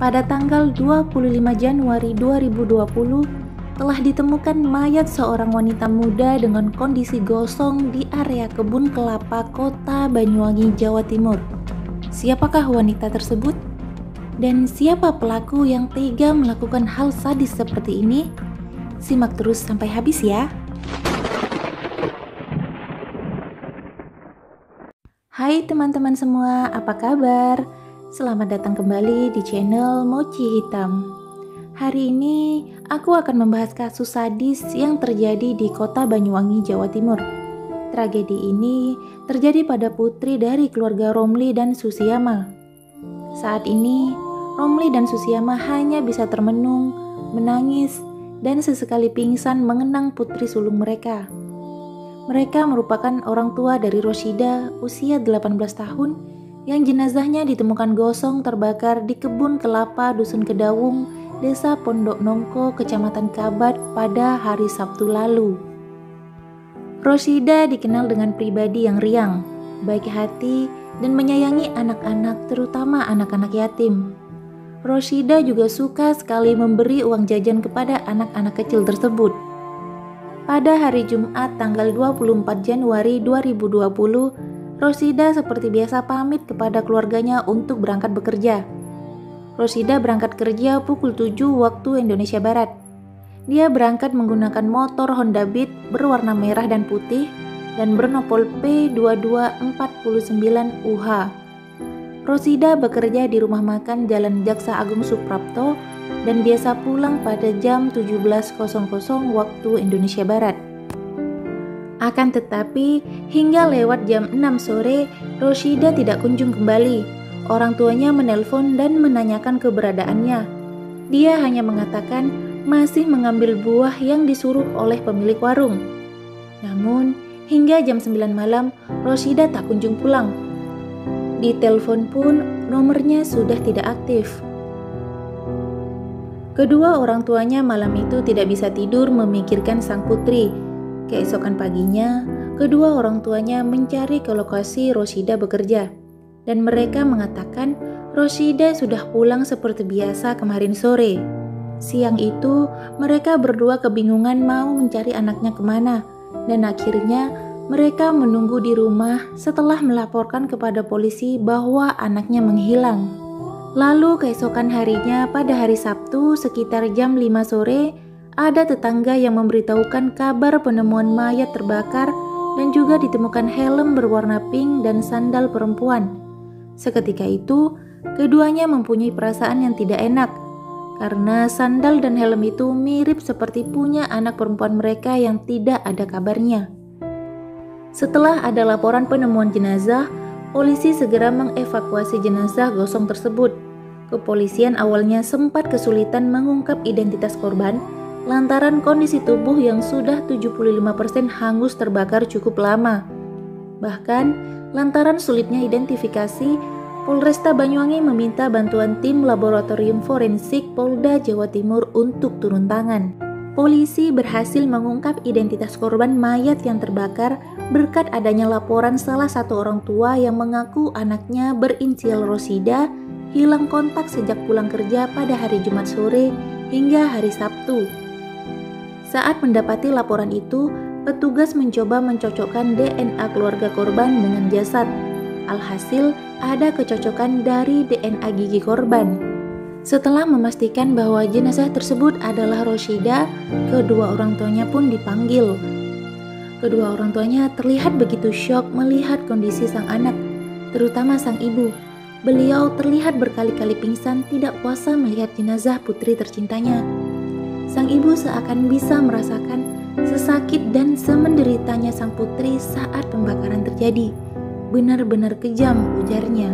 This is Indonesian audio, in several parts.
pada tanggal 25 Januari 2020 telah ditemukan mayat seorang wanita muda dengan kondisi gosong di area kebun kelapa Kota Banyuwangi, Jawa Timur. Siapakah wanita tersebut? Dan siapa pelaku yang tega melakukan hal sadis seperti ini? Simak terus sampai habis ya. Hai teman-teman semua, apa kabar? Selamat datang kembali di channel Mochi Hitam. Hari ini aku akan membahas kasus sadis yang terjadi di Kota Banyuwangi, Jawa Timur. Tragedi ini terjadi pada putri dari keluarga Romli dan Susiama. Saat ini, Romli dan Susiama hanya bisa termenung, menangis, dan sesekali pingsan mengenang putri sulung mereka. Mereka merupakan orang tua dari Roshida, usia 18 tahun, yang jenazahnya ditemukan gosong terbakar di kebun kelapa Dusun Kedawung, Desa Pondok Nongko, Kecamatan Kabat pada hari Sabtu lalu. Roshida dikenal dengan pribadi yang riang, baik hati, dan menyayangi anak-anak, terutama anak-anak yatim. Roshida juga suka sekali memberi uang jajan kepada anak-anak kecil tersebut. Pada hari Jumat tanggal 24 Januari 2020, Roshida seperti biasa pamit kepada keluarganya untuk berangkat bekerja. Roshida berangkat kerja pukul 7 waktu Indonesia Barat. Dia berangkat menggunakan motor Honda Beat berwarna merah dan putih dan bernopol P2249UH. Roshida bekerja di rumah makan Jalan Jaksa Agung Suprapto dan biasa pulang pada jam 17.00 waktu Indonesia Barat. Akan tetapi, hingga lewat jam 6 sore, Roshida tidak kunjung kembali. Orang tuanya menelpon dan menanyakan keberadaannya. Dia hanya mengatakan masih mengambil buah yang disuruh oleh pemilik warung. Namun, hingga jam 9 malam, Roshida tak kunjung pulang. Di telepon pun, nomornya sudah tidak aktif. Kedua orang tuanya malam itu tidak bisa tidur memikirkan sang putri. Keesokan paginya, kedua orang tuanya mencari ke lokasi Roshida bekerja. Dan mereka mengatakan Roshida sudah pulang seperti biasa kemarin sore. Siang itu, mereka berdua kebingungan mau mencari anaknya kemana. Dan akhirnya, mereka menunggu di rumah setelah melaporkan kepada polisi bahwa anaknya menghilang. Lalu keesokan harinya pada hari Sabtu sekitar jam 5 sore, ada tetangga yang memberitahukan kabar penemuan mayat terbakar dan juga ditemukan helm berwarna pink dan sandal perempuan. Seketika itu, keduanya mempunyai perasaan yang tidak enak karena sandal dan helm itu mirip seperti punya anak perempuan mereka yang tidak ada kabarnya. Setelah ada laporan penemuan jenazah, polisi segera mengevakuasi jenazah gosong tersebut. Kepolisian awalnya sempat kesulitan mengungkap identitas korban lantaran kondisi tubuh yang sudah 75% hangus terbakar cukup lama. Bahkan, lantaran sulitnya identifikasi, Polresta Banyuwangi meminta bantuan tim laboratorium forensik Polda Jawa Timur untuk turun tangan. Polisi berhasil mengungkap identitas korban mayat yang terbakar berkat adanya laporan salah satu orang tua yang mengaku anaknya berinisial Roshida hilang kontak sejak pulang kerja pada hari Jumat sore hingga hari Sabtu. Saat mendapati laporan itu, petugas mencoba mencocokkan DNA keluarga korban dengan jasad. Alhasil, ada kecocokan dari DNA gigi korban. Setelah memastikan bahwa jenazah tersebut adalah Roshida, kedua orang tuanya pun dipanggil. Kedua orang tuanya terlihat begitu syok melihat kondisi sang anak, terutama sang ibu. Beliau terlihat berkali-kali pingsan tidak kuasa melihat jenazah putri tercintanya. Sang ibu seakan bisa merasakan sesakit dan semenderitanya sang putri saat pembakaran terjadi. Benar-benar kejam, ujarnya.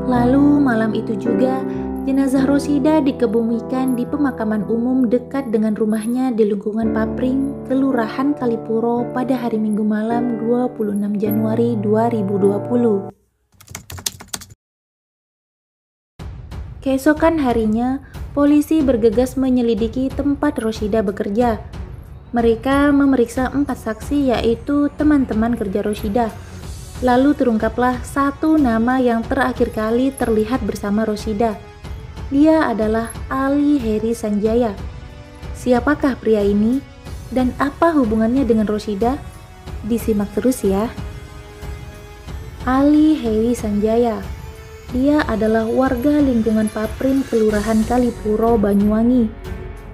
Lalu malam itu juga, jenazah Roshida dikebumikan di pemakaman umum dekat dengan rumahnya di lingkungan Papring, Kelurahan Kalipuro pada hari Minggu malam 26 Januari 2020. Keesokan harinya, polisi bergegas menyelidiki tempat Roshida bekerja. Mereka memeriksa 4 saksi yaitu teman-teman kerja Roshida. Lalu terungkaplah satu nama yang terakhir kali terlihat bersama Roshida. Dia adalah Ali Heri Sanjaya. Siapakah pria ini dan apa hubungannya dengan Rosida? Disimak terus ya. Ali Heri Sanjaya. Dia adalah warga lingkungan Paprin, Kelurahan Kalipuro, Banyuwangi.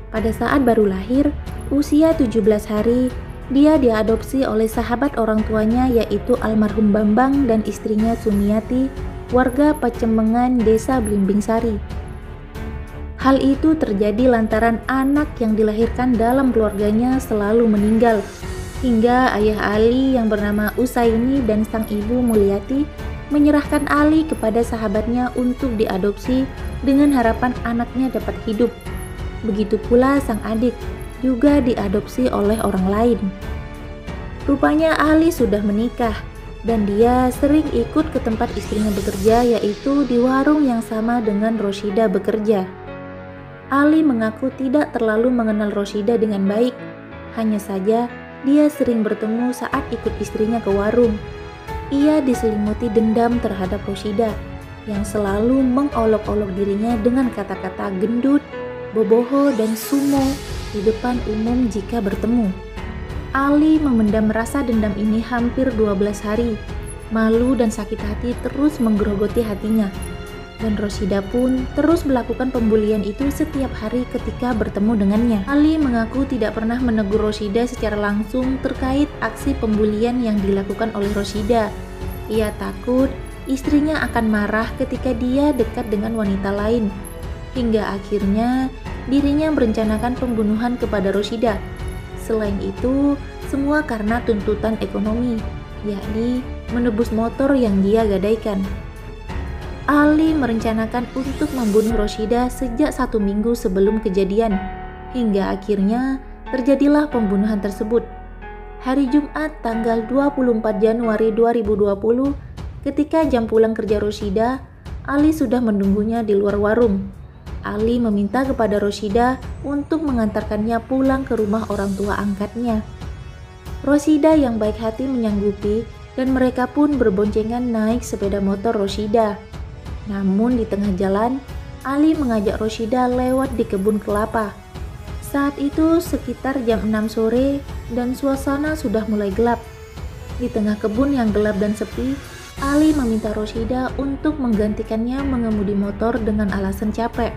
Pada saat baru lahir, usia 17 hari, dia diadopsi oleh sahabat orang tuanya yaitu almarhum Bambang dan istrinya Sumiati, warga Pacembengan, Desa Blimbing Sari. Hal itu terjadi lantaran anak yang dilahirkan dalam keluarganya selalu meninggal, hingga ayah Ali yang bernama Usaini dan sang ibu Mulyati menyerahkan Ali kepada sahabatnya untuk diadopsi dengan harapan anaknya dapat hidup. Begitu pula sang adik juga diadopsi oleh orang lain. Rupanya Ali sudah menikah dan dia sering ikut ke tempat istrinya bekerja, yaitu di warung yang sama dengan Rosida bekerja. Ali mengaku tidak terlalu mengenal Rosida dengan baik, hanya saja dia sering bertemu saat ikut istrinya ke warung. Ia diselimuti dendam terhadap Rosida yang selalu mengolok-olok dirinya dengan kata-kata gendut, boboho, dan sumo di depan umum jika bertemu. Ali memendam rasa dendam ini hampir 12 hari. Malu dan sakit hati terus menggerogoti hatinya. Dan Rosida pun terus melakukan pembulian itu setiap hari ketika bertemu dengannya. Ali mengaku tidak pernah menegur Rosida secara langsung terkait aksi pembulian yang dilakukan oleh Rosida. Ia takut istrinya akan marah ketika dia dekat dengan wanita lain. Hingga akhirnya dirinya merencanakan pembunuhan kepada Rosida. Selain itu, semua karena tuntutan ekonomi, yakni menebus motor yang dia gadaikan. Ali merencanakan untuk membunuh Rosida sejak 1 minggu sebelum kejadian, hingga akhirnya terjadilah pembunuhan tersebut. Hari Jumat tanggal 24 Januari 2020, ketika jam pulang kerja Rosida, Ali sudah menunggunya di luar warung. Ali meminta kepada Rosida untuk mengantarkannya pulang ke rumah orang tua angkatnya. Rosida yang baik hati menyanggupi dan mereka pun berboncengan naik sepeda motor Rosida. Namun di tengah jalan, Ali mengajak Rosida lewat di kebun kelapa. Saat itu sekitar jam 6 sore dan suasana sudah mulai gelap. Di tengah kebun yang gelap dan sepi, Ali meminta Rosida untuk menggantikannya mengemudi motor dengan alasan capek.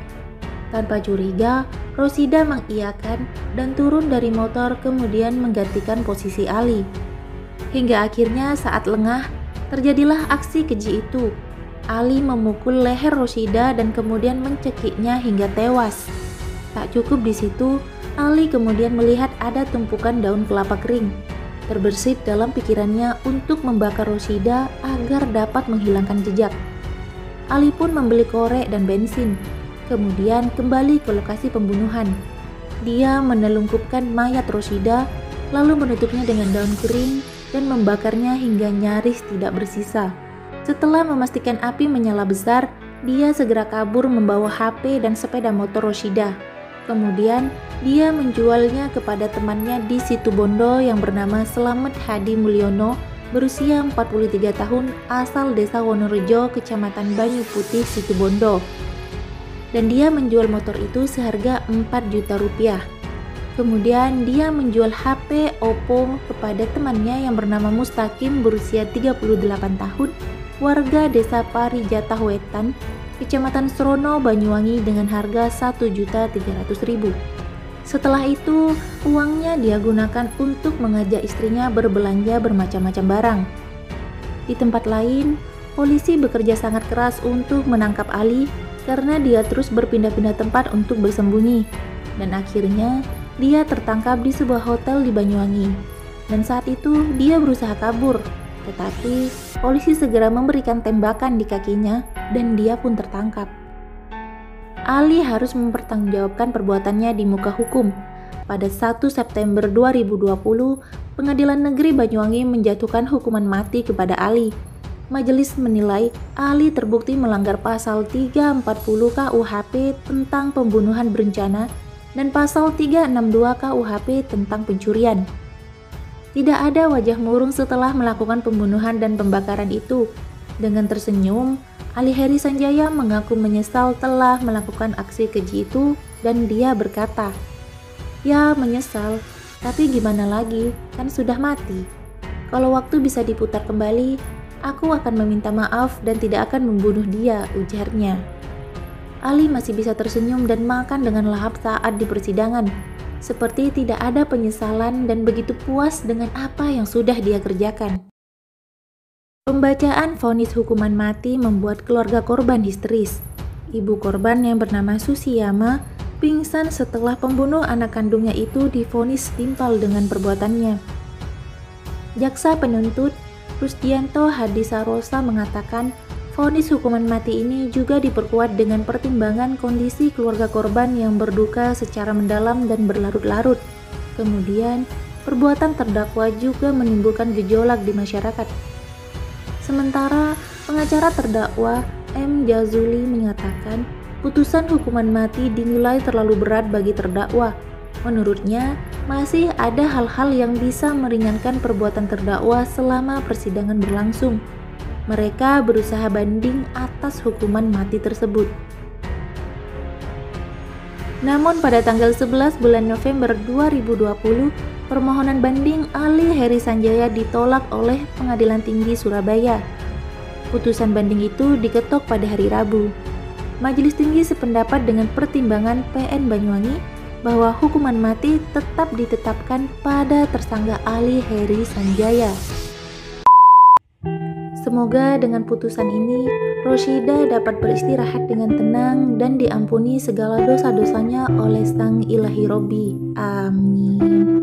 Tanpa curiga, Rosida mengiyakan dan turun dari motor kemudian menggantikan posisi Ali. Hingga akhirnya saat lengah, terjadilah aksi keji itu. Ali memukul leher Rosida dan kemudian mencekiknya hingga tewas. Tak cukup di situ, Ali kemudian melihat ada tumpukan daun kelapa kering. Terbersit dalam pikirannya untuk membakar Rosida agar dapat menghilangkan jejak. Ali pun membeli korek dan bensin, kemudian kembali ke lokasi pembunuhan. Dia menelungkupkan mayat Rosida, lalu menutupnya dengan daun kering dan membakarnya hingga nyaris tidak bersisa. Setelah memastikan api menyala besar, dia segera kabur membawa HP dan sepeda motor Rosida. Kemudian, dia menjualnya kepada temannya di Situbondo yang bernama Slamet Hadi Mulyono, berusia 43 tahun, asal Desa Wonorejo, Kecamatan Banyu Putih, Situbondo. Dan dia menjual motor itu seharga 4 juta rupiah. Kemudian dia menjual HP Oppo kepada temannya yang bernama Mustaqim, berusia 38 tahun, warga Desa Parijatah Wetan, Kecamatan Srono, Banyuwangi dengan harga 1.300.000. Setelah itu, uangnya dia gunakan untuk mengajak istrinya berbelanja bermacam-macam barang. Di tempat lain, polisi bekerja sangat keras untuk menangkap Ali karena dia terus berpindah-pindah tempat untuk bersembunyi. Dan akhirnya, dia tertangkap di sebuah hotel di Banyuwangi. Dan saat itu, dia berusaha kabur. Tetapi polisi segera memberikan tembakan di kakinya dan dia pun tertangkap. Ali harus mempertanggungjawabkan perbuatannya di muka hukum. Pada 1 September 2020, Pengadilan Negeri Banyuwangi menjatuhkan hukuman mati kepada Ali. Majelis menilai Ali terbukti melanggar pasal 340 KUHP tentang pembunuhan berencana dan pasal 362 KUHP tentang pencurian. Tidak ada wajah murung setelah melakukan pembunuhan dan pembakaran itu. Dengan tersenyum, Ali Heri Sanjaya mengaku menyesal telah melakukan aksi keji itu dan dia berkata, "Ya menyesal, tapi gimana lagi, kan sudah mati. Kalau waktu bisa diputar kembali, aku akan meminta maaf dan tidak akan membunuh dia," ujarnya. Ali masih bisa tersenyum dan makan dengan lahap saat di persidangan, seperti tidak ada penyesalan dan begitu puas dengan apa yang sudah dia kerjakan. Pembacaan vonis hukuman mati membuat keluarga korban histeris. Ibu korban yang bernama Susiyama pingsan setelah pembunuh anak kandungnya itu divonis timpal dengan perbuatannya. Jaksa penuntut Rusdianto Hadisarosa mengatakan vonis hukuman mati ini juga diperkuat dengan pertimbangan kondisi keluarga korban yang berduka secara mendalam dan berlarut-larut. Kemudian, perbuatan terdakwa juga menimbulkan gejolak di masyarakat. Sementara, pengacara terdakwa M. Jazuli menyatakan putusan hukuman mati dinilai terlalu berat bagi terdakwa. Menurutnya, masih ada hal-hal yang bisa meringankan perbuatan terdakwa selama persidangan berlangsung. Mereka berusaha banding atas hukuman mati tersebut. Namun pada tanggal 11 bulan November 2020, permohonan banding Ali Heri Sanjaya ditolak oleh Pengadilan Tinggi Surabaya. Putusan banding itu diketok pada hari Rabu. Majelis Tinggi sependapat dengan pertimbangan PN Banyuwangi bahwa hukuman mati tetap ditetapkan pada tersangka Ali Heri Sanjaya. Semoga dengan putusan ini, Roshida dapat beristirahat dengan tenang dan diampuni segala dosa-dosanya oleh Sang Ilahi Robbi. Amin.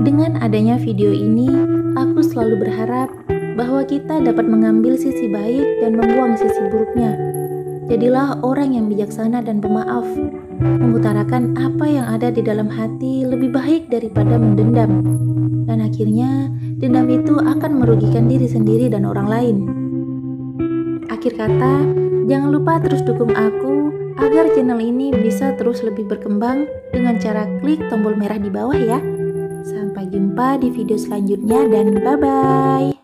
Dengan adanya video ini, aku selalu berharap bahwa kita dapat mengambil sisi baik dan membuang sisi buruknya. Jadilah orang yang bijaksana dan pemaaf, mengutarakan apa yang ada di dalam hati lebih baik daripada mendendam. Dan akhirnya, dendam itu akan merugikan diri sendiri dan orang lain. Akhir kata, jangan lupa terus dukung aku agar channel ini bisa terus lebih berkembang dengan cara klik tombol merah di bawah ya. Sampai jumpa di video selanjutnya dan bye-bye.